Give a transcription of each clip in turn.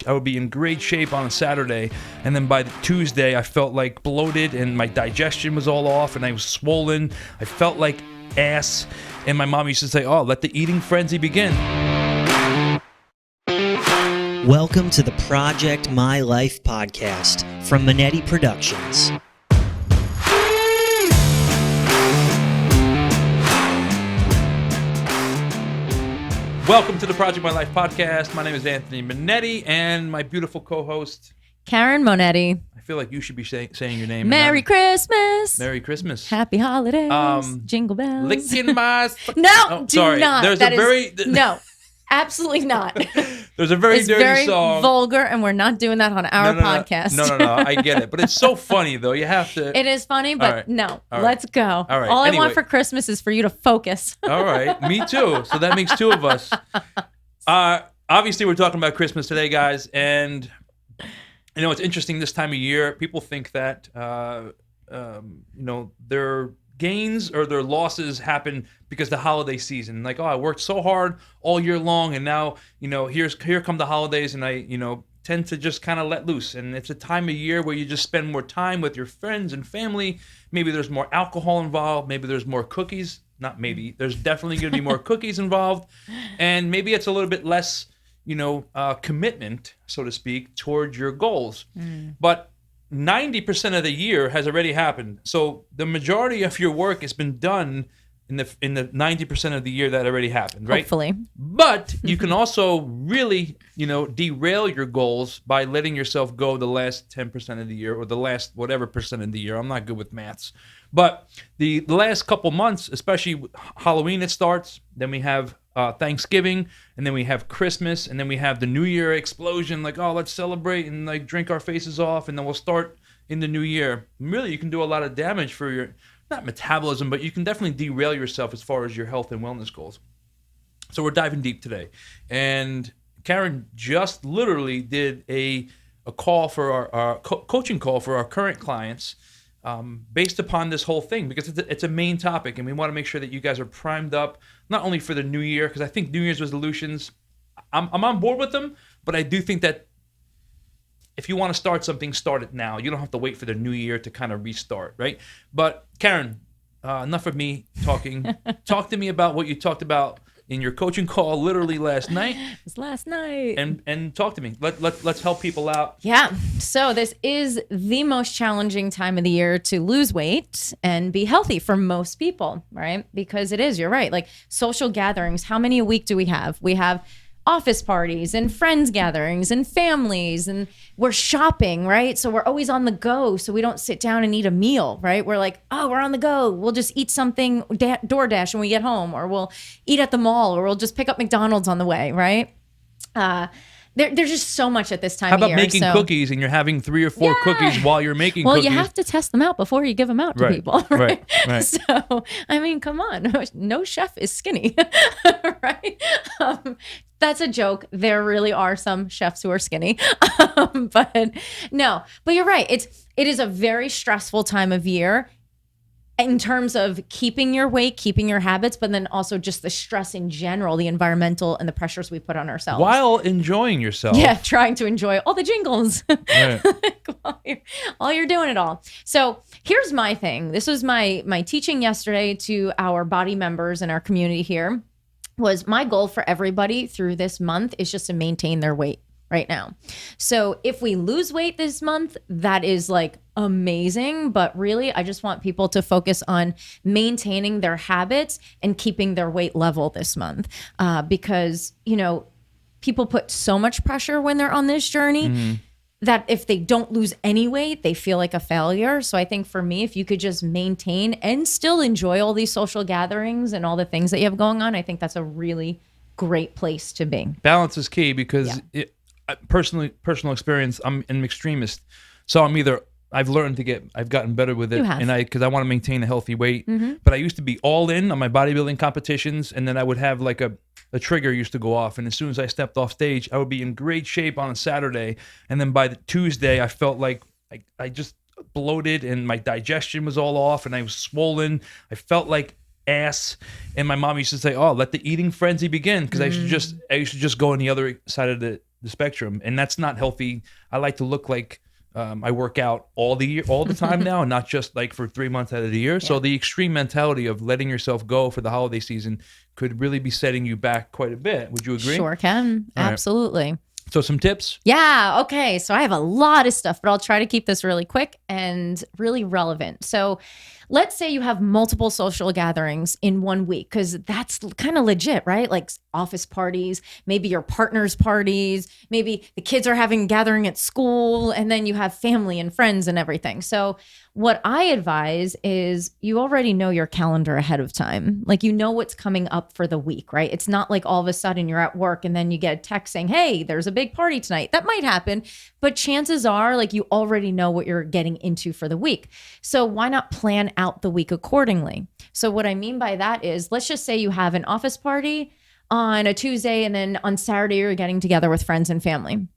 I would be in great shape on a Saturday, and then by the Tuesday, I felt like bloated, and my digestion was all off, and I was swollen. I felt like ass, and my mom used to say, "Oh, let the eating frenzy begin." Welcome to the Project My Life podcast from Monetti Productions. Welcome to the Project My Life podcast. My name is Anthony Monetti, and my beautiful co-host, Karen Monetti. I feel like you should be saying your name. Merry Christmas. Merry Christmas. Happy holidays. Jingle bells. Licking my... No, do sorry. not. There's that a is, very... No, absolutely not. There's a very it's dirty very song. vulgar, and we're not doing that on our podcast. No. I get it. But it's so funny, though. You have to... It is funny, but right. no. All Let's go. All right. All Anyway. I want for Christmas is for you to focus. All right. Me too. So that makes two of us. Obviously, we're talking about Christmas today, guys. And, you know, it's interesting this time of year. People think that, their gains or their losses happen because the holiday season. Like, oh, I worked so hard all year long, and now, here come the holidays, and I, tend to just kind of let loose. And it's a time of year where you just spend more time with your friends and family. Maybe there's more alcohol involved. Maybe there's more cookies. Not maybe. There's definitely going to be more cookies involved. And maybe it's a little bit less, commitment, so to speak, towards your goals. But 90% of the year has already happened. So the majority of your work has been done in the 90% of the year that already happened, right? Hopefully. But you can also really, derail your goals by letting yourself go the last 10% of the year or the last whatever percent of the year. I'm not good with maths. But the last couple months, especially Halloween, it starts. Then we have Thanksgiving, and then we have Christmas, and then we have the New Year explosion. Like, oh, let's celebrate and like drink our faces off, and then we'll start in the new year. And really, you can do a lot of damage for your not metabolism, but you can definitely derail yourself as far as your health and wellness goals. So we're diving deep today, and Karen just literally did a call for our coaching call for our current clients. Based upon this whole thing, because it's a main topic, and we want to make sure that you guys are primed up, not only for the new year, because I think New Year's resolutions, I'm on board with them, but I do think that if you want to start something, start it now. You don't have to wait for the new year to kind of restart, right? But Karen, enough of me talking. Talk to me about what you talked about in your coaching call literally last night. It was last night. And talk to me. Let's help people out. Yeah. So this is the most challenging time of the year to lose weight and be healthy for most people, right? Because it is, you're right. Like social gatherings, how many a week do we have? We have office parties and friends gatherings and families, and we're shopping, right? So we're always on the go. So we don't sit down and eat a meal, right? We're like, oh, we're on the go. We'll just eat something DoorDash when we get home, or we'll eat at the mall, or we'll just pick up McDonald's on the way, right? There's just so much at this time of year. How about making cookies, and you're having 3 or 4 cookies while you're making cookies? Well, you have to test them out before you give them out to people, right? Right. So, I mean, come on. No chef is skinny, right? That's a joke. There really are some chefs who are skinny. But you're right. It is a very stressful time of year in terms of keeping your weight, keeping your habits, but then also just the stress in general, the environmental and the pressures we put on ourselves. While enjoying yourself. Yeah, trying to enjoy all the jingles. Right. while you're doing it all. So here's my thing. This was my teaching yesterday to our body members in our community here. Was my goal for everybody through this month is just to maintain their weight right now. So if we lose weight this month, that is like amazing. But really, I just want people to focus on maintaining their habits and keeping their weight level this month. Because, people put so much pressure when they're on this journey that if they don't lose any weight, they feel like a failure. So I think for me, if you could just maintain and still enjoy all these social gatherings and all the things that you have going on, I think that's a really great place to be. Balance is key because personal experience, I'm an extremist. So I've gotten better with it, and because I want to maintain a healthy weight. But I used to be all in on my bodybuilding competitions, and then I would have like a trigger used to go off, and as soon as I stepped off stage, I would be in great shape on a Saturday, and then by the Tuesday, I felt like I just bloated, and my digestion was all off, and I was swollen. I felt like ass, and my mom used to say, "Oh, let the eating frenzy begin," because I used to just go on the other side of the spectrum, and that's not healthy. I like to look like I work out all the time now, and not just like for 3 months out of the year. So the extreme mentality of letting yourself go for the holiday season could really be setting you back quite a bit. Would you agree? Sure can. All right. Absolutely. So some tips? Yeah. Okay. So I have a lot of stuff, but I'll try to keep this really quick and really relevant. So let's say you have multiple social gatherings in 1 week, because that's kind of legit, right? Like office parties, maybe your partner's parties, maybe the kids are having a gathering at school, and then you have family and friends and everything. So what I advise is you already know your calendar ahead of time. Like, you know what's coming up for the week, right? It's not like all of a sudden you're at work and then you get a text saying, hey, there's a big party tonight. That might happen, but chances are like you already know what you're getting into for the week. So why not plan out the week accordingly? So what I mean by that is, let's just say you have an office party on a Tuesday, and then on Saturday you're getting together with friends and family.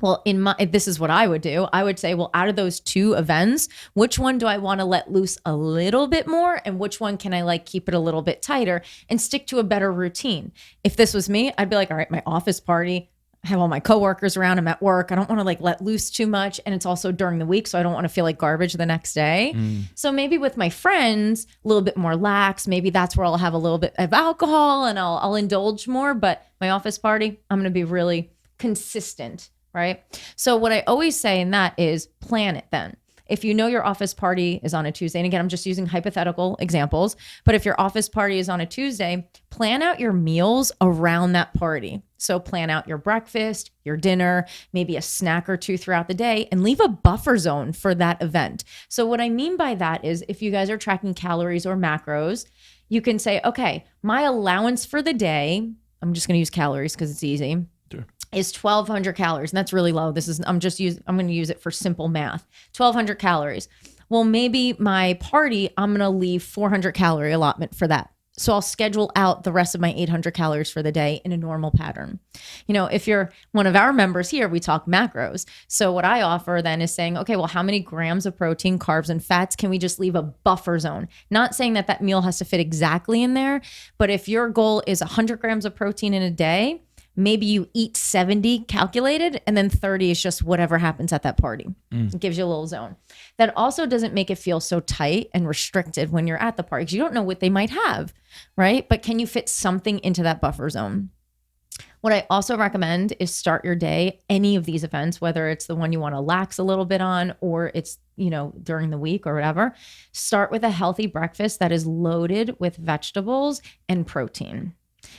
Well, this is what I would do. I would say, well, out of those two events, which one do I want to let loose a little bit more, and which one can I like keep it a little bit tighter and stick to a better routine? If this was me, I'd be like, all right, my office party, I have all my coworkers around, I'm at work. I don't want to like let loose too much. And it's also during the week, so I don't want to feel like garbage the next day. So maybe with my friends, a little bit more lax. Maybe that's where I'll have a little bit of alcohol and I'll indulge more. But my office party, I'm going to be really consistent, right? So what I always say in that is plan it then. If you know your office party is on a Tuesday, and again, I'm just using hypothetical examples, but if your office party is on a Tuesday, plan out your meals around that party. So plan out your breakfast, your dinner, maybe a snack or two throughout the day, and leave a buffer zone for that event. So what I mean by that is, if you guys are tracking calories or macros, you can say, okay, my allowance for the day, I'm just going to use calories because it's easy. Sure. Is 1,200 calories. And that's really low. I'm going to use it for simple math. 1,200 calories. Well, maybe my party, I'm going to leave 400 calorie allotment for that. So I'll schedule out the rest of my 800 calories for the day in a normal pattern. You know, if you're one of our members here, we talk macros. So what I offer then is saying, okay, well, how many grams of protein, carbs, and fats can we just leave a buffer zone? Not saying that meal has to fit exactly in there, but if your goal is 100 grams of protein in a day, maybe you eat 70 calculated, and then 30 is just whatever happens at that party. It gives you a little zone. That also doesn't make it feel so tight and restricted when you're at the party, because you don't know what they might have, right? But can you fit something into that buffer zone? What I also recommend is start your day, any of these events, whether it's the one you want to lax a little bit on, or it's, you know, during the week or whatever, start with a healthy breakfast that is loaded with vegetables and protein.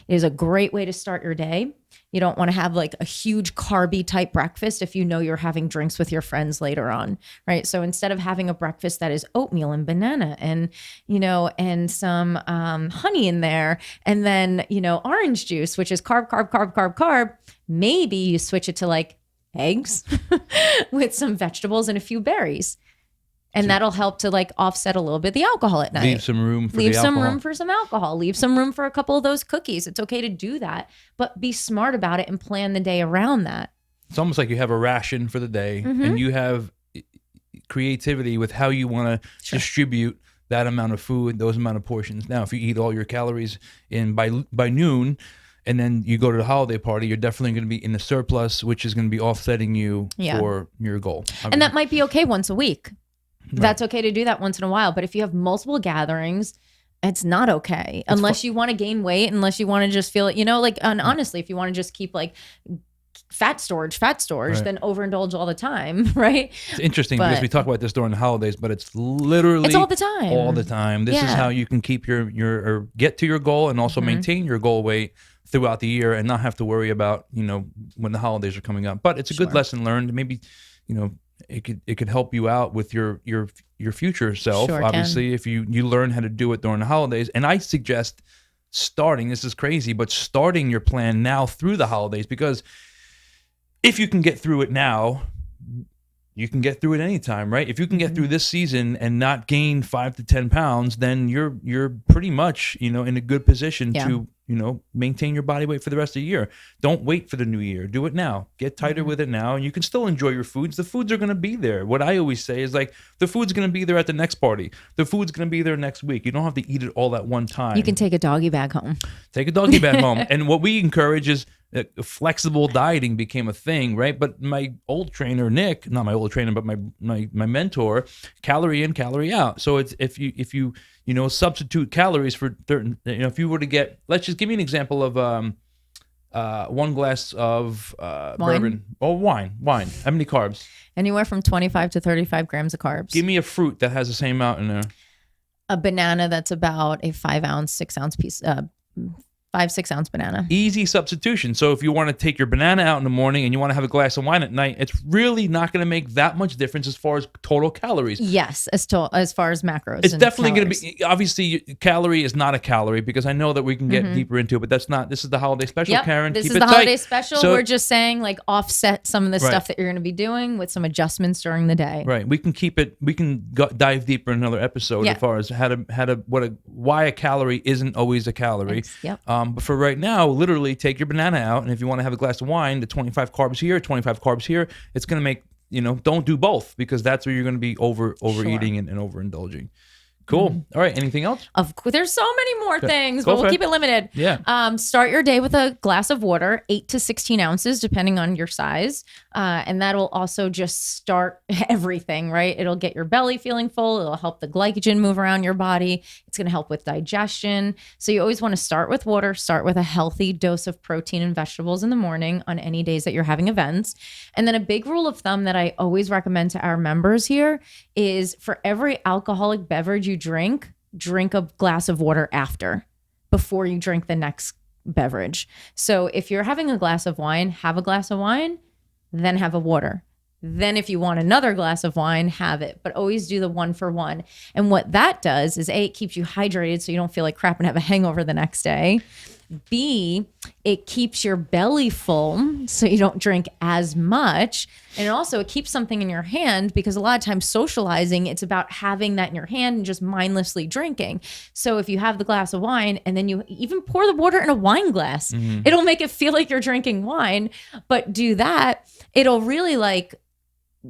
It is a great way to start your day. You don't want to have like a huge carby type breakfast if you know you're having drinks with your friends later on, right? So instead of having a breakfast that is oatmeal and banana and, you know, and some honey in there, and then, you know, orange juice, which is carb, maybe you switch it to like eggs with some vegetables and a few berries. And that'll help to like offset a little bit the alcohol at night. Leave some room for the alcohol. Leave some room for some alcohol. Leave some room for a couple of those cookies. It's okay to do that, but be smart about it and plan the day around that. It's almost like you have a ration for the day, and you have creativity with how you want to distribute that amount of food, those amount of portions. Now, if you eat all your calories in by noon, and then you go to the holiday party, you're definitely going to be in the surplus, which is going to be offsetting you for your goal. And that might be okay once a week. That's okay to do that once in a while. But if you have multiple gatherings, it's not okay. Unless you want to gain weight, unless you want to just feel it, you know, like, and honestly, if you want to just keep like fat storage, then overindulge all the time, right? It's interesting because we talk about this during the holidays, but it's literally all the time. All the time. This is how you can keep your or get to your goal and also maintain your goal weight throughout the year and not have to worry about, you know, when the holidays are coming up. But it's a good lesson learned. Maybe, you know, it could help you out with your future self, obviously, if you learn how to do it during the holidays. And I suggest starting, this is crazy, but starting your plan now through the holidays, because if you can get through it now, you can get through it anytime, right? If you can get through this season and not gain 5 to 10 pounds, then you're pretty much, you know, in a good position to maintain your body weight for the rest of the year. Don't wait for the new year. Do it now. Get tighter with it now, and you can still enjoy your foods. The foods are going to be there. What I always say is like, the food's going to be there at the next party. The food's going to be there next week. You don't have to eat it all at one time. You can take a doggy bag home. Take a doggy bag home. And what we encourage is flexible dieting became a thing, right? But my old trainer, Nick, not my old trainer, but my mentor, calorie in, calorie out. So it's if you substitute calories for certain, if you were to get, let's just give me an example of 1 glass of bourbon or wine. How many carbs? Anywhere from 25 to 35 grams of carbs. Give me a fruit that has the same amount in there. A banana that's about a 5-ounce, 6-ounce piece, 5-6-ounce banana. Easy substitution. So if you want to take your banana out in the morning and you want to have a glass of wine at night, it's really not going to make that much difference as far as total calories. Yes, as far as macros. It's definitely going to be, obviously, calorie is not a calorie, because I know that we can get deeper into it, but that's not, this is the holiday special, Yep, Karen. this Keep is it the tight. holiday special. So, we're just saying, like, offset some of the Right. stuff that you're going to be doing with some adjustments during the day. Right. We can keep it, we can dive deeper in another episode as far as why a calorie isn't always a calorie. Yep. But for right now, literally take your banana out, and if you want to have a glass of wine, the 25 carbs here, 25 carbs here, it's going to make, don't do both, because that's where you're going to be overeating and overindulging. Cool. All right. Anything else? Of course, there's so many more things, Go but for we'll it. keep it limited. Yeah. Start your day with a glass of water, 8 to 16 ounces, depending on your size. And that'll also just start everything, right? It'll get your belly feeling full. It'll help the glycogen move around your body. It's going to help with digestion. So you always want to start with water, start with a healthy dose of protein and vegetables in the morning on any days that you're having events. And then a big rule of thumb that I always recommend to our members here is, for every alcoholic beverage you drink a glass of water before you drink the next beverage. So if you're having a glass of wine, have a glass of wine, then have a water. Then if you want another glass of wine, have it, but always do the 1 for 1. And what that does is, A, it keeps you hydrated so you don't feel like crap and have a hangover the next day. B, it keeps your belly full so you don't drink as much. And also it keeps something in your hand, because a lot of times socializing, it's about having that in your hand and just mindlessly drinking. So if you have the glass of wine and then you even pour the water in a wine glass, it'll make it feel like you're drinking wine. But do that, it'll really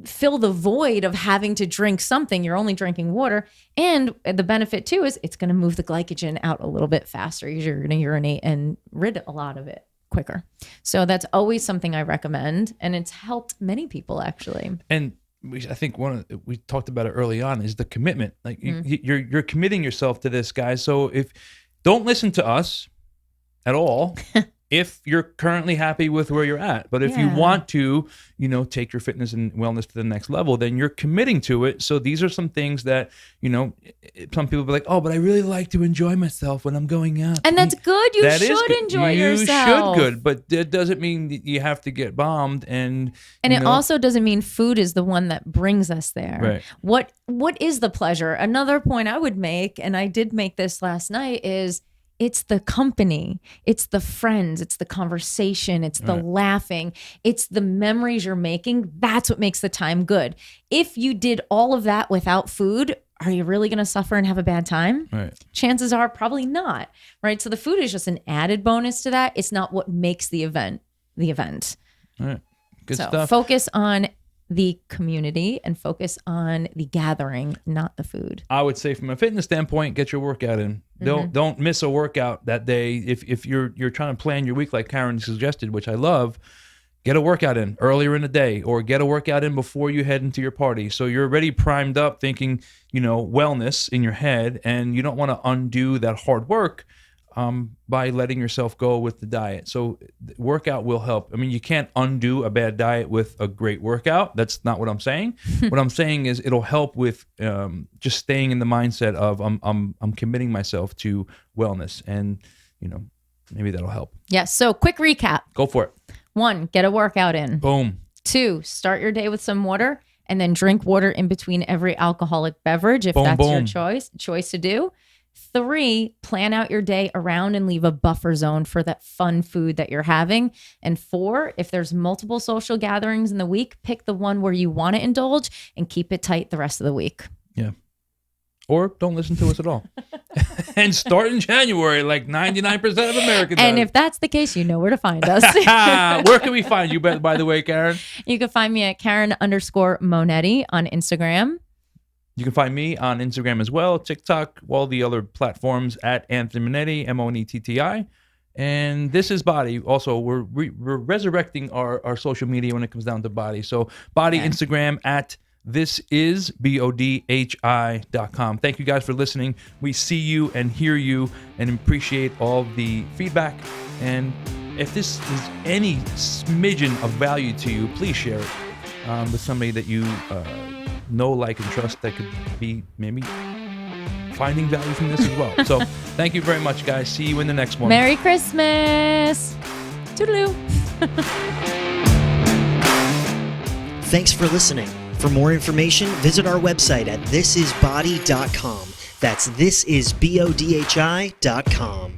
fill the void of having to drink something. You're only drinking water. And the benefit too is it's going to move the glycogen out a little bit faster. You're going to urinate and rid a lot of it quicker. So that's always something I recommend. And it's helped many people, actually. And I think we talked about it early on, is the commitment. Like you're committing yourself to this, guys. So don't listen to us at all. If you're currently happy with where you're at. But if you want to, take your fitness and wellness to the next level, then you're committing to it. So these are some things that, some people be like, oh, but I really like to enjoy myself when I'm going out. And that's good. You That is should good. enjoy You yourself. should good, but that doesn't mean that you have to get bombed. And it also doesn't mean food is the one that brings us there. Right. What is the pleasure? Another point I would make, and I did make this last night, is it's the company, it's the friends, it's the conversation, it's the laughing, it's the memories you're making. That's what makes the time good. If you did all of that without food, are you really going to suffer and have a bad time? Right. Chances are probably not, right? So the food is just an added bonus to that. It's not what makes the event the event. All right. Good So stuff. focus on the community and focus on the gathering, not the food. I would say, from a fitness standpoint, get your workout in. Don't miss a workout that day. If you're trying to plan your week like Karen suggested, which I love, get a workout in earlier in the day, or get a workout in before you head into your party. So you're already primed up thinking, wellness in your head, and you don't want to undo that hard work by letting yourself go with the diet. So workout will help. I mean, you can't undo a bad diet with a great workout. That's not what I'm saying. What I'm saying is it'll help with just staying in the mindset of I'm committing myself to wellness, and maybe that'll help. Yes. So quick recap. Go for it. 1, get a workout in. Boom. 2, start your day with some water, and then drink water in between every alcoholic beverage if that's your choice to do. 3, plan out your day around and leave a buffer zone for that fun food that you're having. And 4, if there's multiple social gatherings in the week, pick the one where you want to indulge and keep it tight the rest of the week. Yeah. or don't listen to us at all. And start in January like 99% of Americans. And if that's the case, you know where to find us. Where can we find you, by the way, Karen? You can find me at Karen_Monetti on Instagram. You can find me on Instagram as well, TikTok, all the other platforms at Anthony Monetti, Monetti. And this is Body. Also, we're resurrecting our social media when it comes down to Body. So Body, Okay. Instagram at thisisbodhi.com. Thank you guys for listening. We see you and hear you and appreciate all the feedback. And if this is any smidgen of value to you, please share it with somebody that you know, like, and trust that could be maybe finding value from this as well. So thank you very much, guys. See you in the next one. Merry Christmas. Toodaloo. Thanks for listening. For more information, visit our website at thisisbody.com. That's thisisbodhi.com.